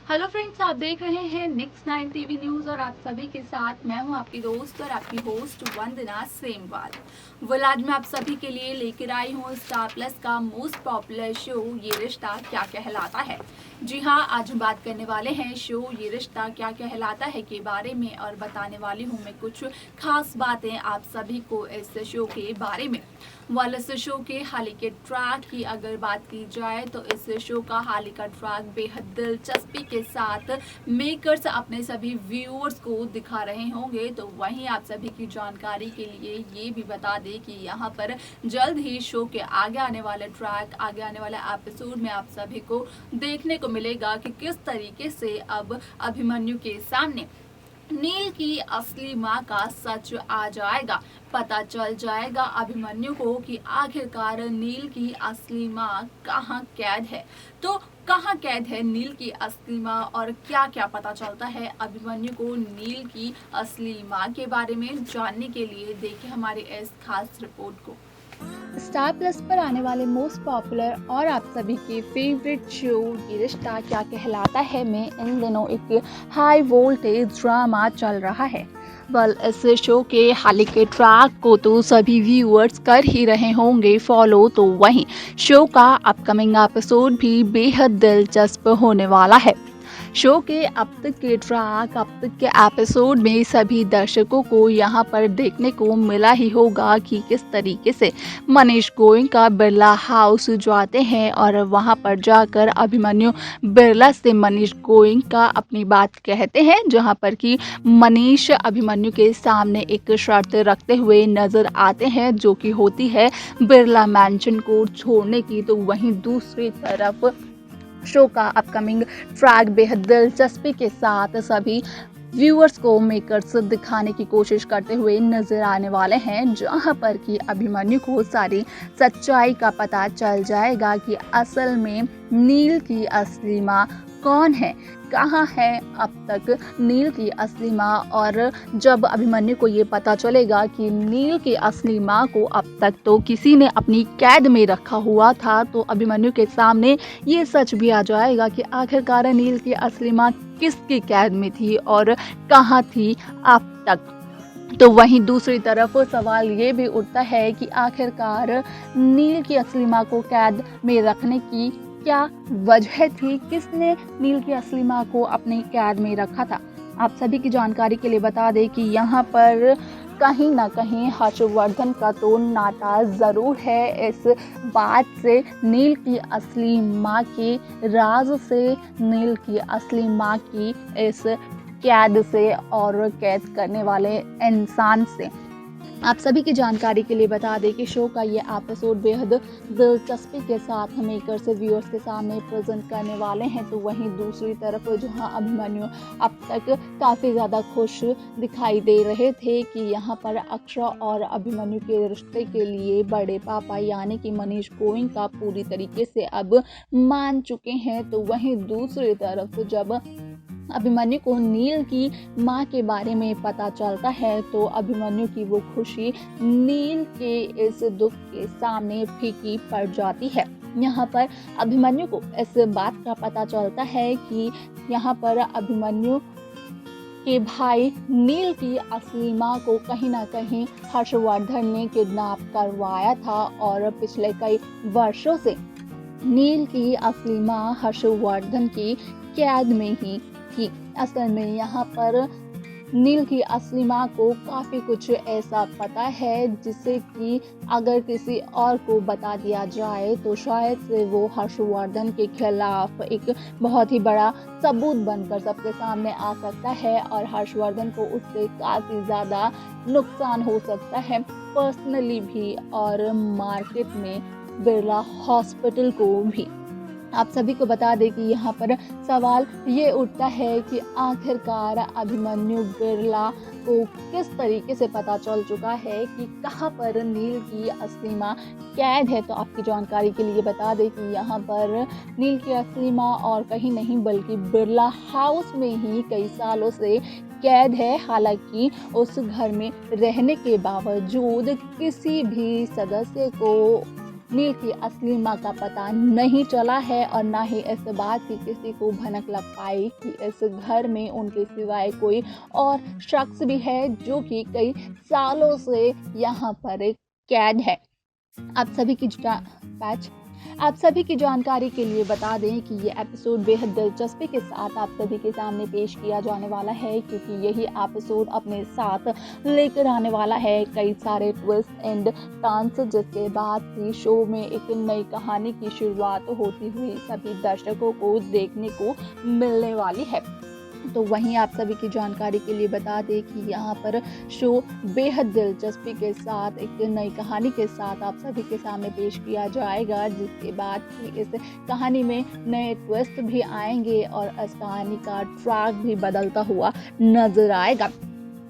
Hello friends, आप देख रहे हैं नेक्स्ट 9 टीवी न्यूज़ और आप सभी के साथ मैं हूं आपकी दोस्त और आपकी होस्ट वंदना सेमवाल। आज मैं आप सभी के लिए लेकर आई हूं स्टार प्लस का मोस्ट पॉपुलर शो ये रिश्ता क्या कहलाता है। जी हां, आज हम बात करने वाले हैं शो ये रिश्ता क्या कहलाता है के बारे में और बताने वाली हूं मैं कुछ खास बातें आप सभी को इस शो के बारे में। इस शो के हाल ही के ट्रैक की अगर बात की जाए तो इस शो का हाल ही का ट्रैक बेहद दिलचस्पी के साथ मेकर्स अपने सभी व्यूअर्स को दिखा रहे होंगे। तो वहीं आप सभी की जानकारी के लिए ये भी बता दें कि यहाँ पर जल्द ही शो के आगे आने वाले ट्रैक, आगे आने वाले एपिसोड में आप सभी को देखने को मिलेगा कि किस तरीके से अब अभिमन्यु के सामने नील की असली माँ का सच आ जाएगा। पता चल जाएगा अभिमन्यु को कि आखिरकार नील की असली माँ कहाँ कैद है। तो कहाँ कैद है नील की असली माँ और क्या क्या पता चलता है अभिमन्यु को नील की असली माँ के बारे में जानने के लिए देखिए हमारी इस खास रिपोर्ट को। स्टार प्लस पर आने वाले मोस्ट पॉपुलर और आप सभी के फेवरेट शो ये रिश्ता क्या कहलाता है में इन दिनों एक हाई वोल्टेज ड्रामा चल रहा है। इस शो के हाल के ट्रैक को तो सभी व्यूअर्स कर ही रहे होंगे फॉलो। तो वहीं शो का अपकमिंग एपिसोड भी बेहद दिलचस्प होने वाला है। शो के अब तक के ट्रैक, अब तक के एपिसोड में सभी दर्शकों को यहाँ पर देखने को मिला ही होगा कि किस तरीके से मनीष गोयनका बिरला हाउस जाते हैं और वहाँ पर जाकर अभिमन्यु बिरला से मनीष गोयनका अपनी बात कहते हैं, जहाँ पर कि मनीष अभिमन्यु के सामने एक शर्त रखते हुए नजर आते हैं जो कि होती है बिरला मैंशन को छोड़ने की। तो वहीं दूसरी तरफ शो का अपकमिंग ट्रैक बेहद दिलचस्पी के साथ सभी व्यूअर्स को मेकर्स दिखाने की कोशिश करते हुए नजर आने वाले हैं, जहां पर कि अभिमन्यु को सारी सच्चाई का पता चल जाएगा कि असल में नील की असली माँ कौन है, कहाँ है अब तक नील की असली माँ। और जब अभिमन्यु को ये पता चलेगा कि नील की असली माँ को अब तक तो किसी ने अपनी कैद में रखा हुआ था, तो अभिमन्यु के सामने ये सच भी आ जाएगा कि आखिरकार नील की असली माँ किसकी कैद में थी और कहाँ थी अब तक। तो वहीं दूसरी तरफ सवाल ये भी उठता है कि आखिरकार नील की असली माँ को कैद में रखने की क्या वजह थी, किसने नील की असली माँ को अपनी कैद में रखा था। आप सभी की जानकारी के लिए बता दें कि यहाँ पर कहीं ना कहीं हर्षवर्धन का तो नाता ज़रूर है इस बात से, नील की असली माँ के राज से, नील की असली माँ की इस कैद से और कैद करने वाले इंसान से। आप सभी की जानकारी के लिए बता दें कि शो का ये एपिसोड बेहद दिलचस्पी के साथ मेकर से व्यूअर्स के सामने प्रेजेंट करने वाले हैं। तो वहीं दूसरी तरफ जहां अभिमन्यु अब तक काफ़ी ज़्यादा खुश दिखाई दे रहे थे कि यहाँ पर अक्षरा और अभिमन्यु के रिश्ते के लिए बड़े पापा यानी कि मनीष गोयनका पूरी तरीके से अब मान चुके हैं। तो वहीं दूसरी तरफ जब अभिमन्यु को नील की माँ के बारे में पता चलता है तो अभिमन्यु की वो खुशी नील के इस दुख के सामने फीकी पड़ जाती है। यहाँ पर अभिमन्यु को इस बात का पता चलता है कि यहाँ पर अभिमन्यु के भाई नील की असली माँ को कहीं ना कहीं हर्षवर्धन ने किडनैप करवाया था और पिछले कई वर्षों से नील की असली माँ हर्षवर्धन की कैद में ही थी। असल में यहाँ पर नील की असली माँ को काफ़ी कुछ ऐसा पता है जिसे कि अगर किसी और को बता दिया जाए तो शायद से वो हर्षवर्धन के खिलाफ एक बहुत ही बड़ा सबूत बनकर सबके सामने आ सकता है और हर्षवर्धन को उससे काफ़ी ज़्यादा नुकसान हो सकता है, पर्सनली भी और मार्केट में बिरला हॉस्पिटल को भी। आप सभी को बता दें कि यहाँ पर सवाल ये उठता है कि आखिरकार अभिमन्यु बिरला को किस तरीके से पता चल चुका है कि कहाँ पर नील की असली माँ कैद है। तो आपकी जानकारी के लिए बता दें कि यहाँ पर नील की असली माँ और कहीं नहीं बल्कि बिरला हाउस में ही कई सालों से कैद है। हालांकि उस घर में रहने के बावजूद किसी भी सदस्य को नील की असली मां का पता नहीं चला है और ना ही इस बात की किसी को भनक लग पाई कि इस घर में उनके सिवाय कोई और शख्स भी है जो कि कई सालों से यहाँ पर कैद है। आप सभी की पैच आप सभी की जानकारी के लिए बता दें कि ये एपिसोड बेहद दिलचस्पी के साथ आप सभी के सामने पेश किया जाने वाला है, क्योंकि यही एपिसोड अपने साथ लेकर आने वाला है कई सारे ट्विस्ट एंड टर्न्स, जिसके बाद ही शो में एक नई कहानी की शुरुआत होती हुई सभी दर्शकों को देखने को मिलने वाली है। तो वहीं आप सभी की जानकारी के लिए बता दें कि यहाँ पर शो बेहद दिलचस्पी के साथ एक नई कहानी के साथ आप सभी के सामने पेश किया जाएगा, जिसके बाद कि इस कहानी में नए ट्विस्ट भी आएंगे और इस कहानी का ट्रैक भी बदलता हुआ नजर आएगा।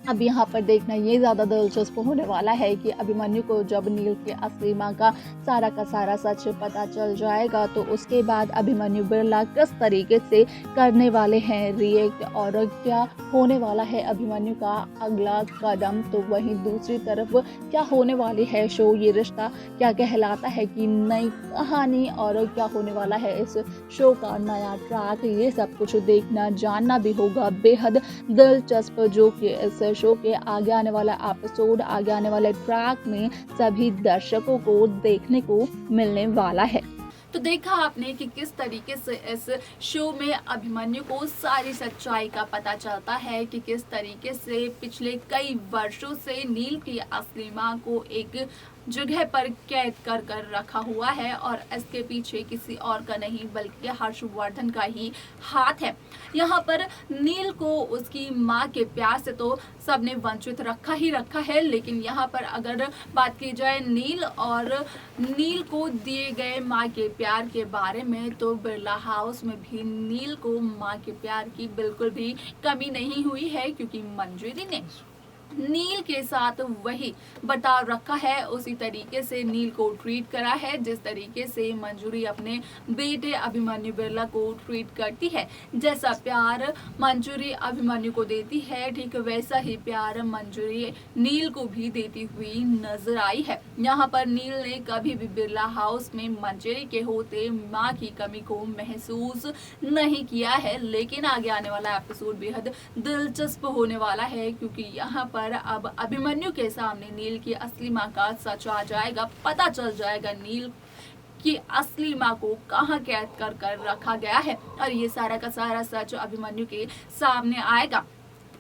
अब यहाँ पर देखना ये ज़्यादा दिलचस्प होने वाला है कि अभिमन्यु को जब नील की असली मां का सारा सच पता चल जाएगा तो उसके बाद अभिमन्यु बिरला किस तरीके से करने वाले हैं रिएक्ट और क्या होने वाला है अभिमन्यु का अगला कदम। तो वहीं दूसरी तरफ क्या होने वाली है शो ये रिश्ता क्या कहलाता है कि नई कहानी और क्या होने वाला है इस शो का नया ट्रैक, ये सब कुछ देखना जानना भी होगा बेहद दिलचस्प, जो कि इस शो के आगे आने वाला एपिसोड आगे आने वाले ट्रैक में सभी दर्शकों को देखने को मिलने वाला है। तो देखा आपने कि किस तरीके से इस शो में अभिमन्यु को सारी सच्चाई का पता चलता है कि किस तरीके से पिछले कई वर्षों से नील की असली मां को एक जगह पर कैद कर रखा हुआ है और इसके पीछे किसी और का नहीं बल्कि हर्षवर्धन का ही हाथ है। यहाँ पर नील को उसकी माँ के प्यार से तो सबने वंचित रखा है, लेकिन यहाँ पर अगर बात की जाए नील और नील को दिए गए माँ के प्यार के बारे में, तो बिरला हाउस में भी नील को माँ के प्यार की बिल्कुल भी कमी नहीं हुई है, क्योंकि मंजूरी ने नील के साथ वही बर्ताव रखा है, उसी तरीके से नील को ट्रीट करा है जिस तरीके से मंजूरी अपने बेटे अभिमन्यु बिरला को ट्रीट करती है। जैसा प्यार मंजूरी अभिमन्यु को देती है, ठीक वैसा ही प्यार मंजूरी नील को भी देती हुई नजर आई है। यहाँ पर नील ने कभी भी बिरला हाउस में मंजूरी के होते माँ की कमी को महसूस नहीं किया है, लेकिन आगे आने वाला एपिसोड बेहद दिलचस्प होने वाला है, क्योंकि यहाँ पर अब अभिमन्यु के सामने नील की असली मां का सच आ जाएगा, पता चल जाएगा नील कि असली मां को कहां कैद कर रखा गया है और ये सारा का सारा सच अभिमन्यु के सामने आएगा।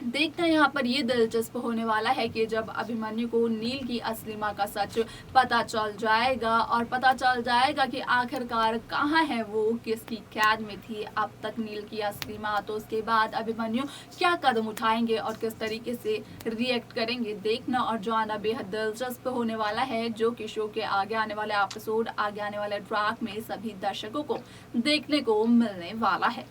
देखना यहाँ पर ये दिलचस्प होने वाला है कि जब अभिमन्यु को नील की असली मां का सच पता चल जाएगा और पता चल जाएगा कि आखिरकार कहाँ है वो, किसकी कैद में थी अब तक नील की असली मां, तो उसके बाद अभिमन्यु क्या कदम उठाएंगे और किस तरीके से रिएक्ट करेंगे, देखना और जानना बेहद दिलचस्प होने वाला है, जो कि शो के आगे आने वाले एपिसोड आगे आने वाले ट्रैक में सभी दर्शकों को देखने को मिलने वाला है।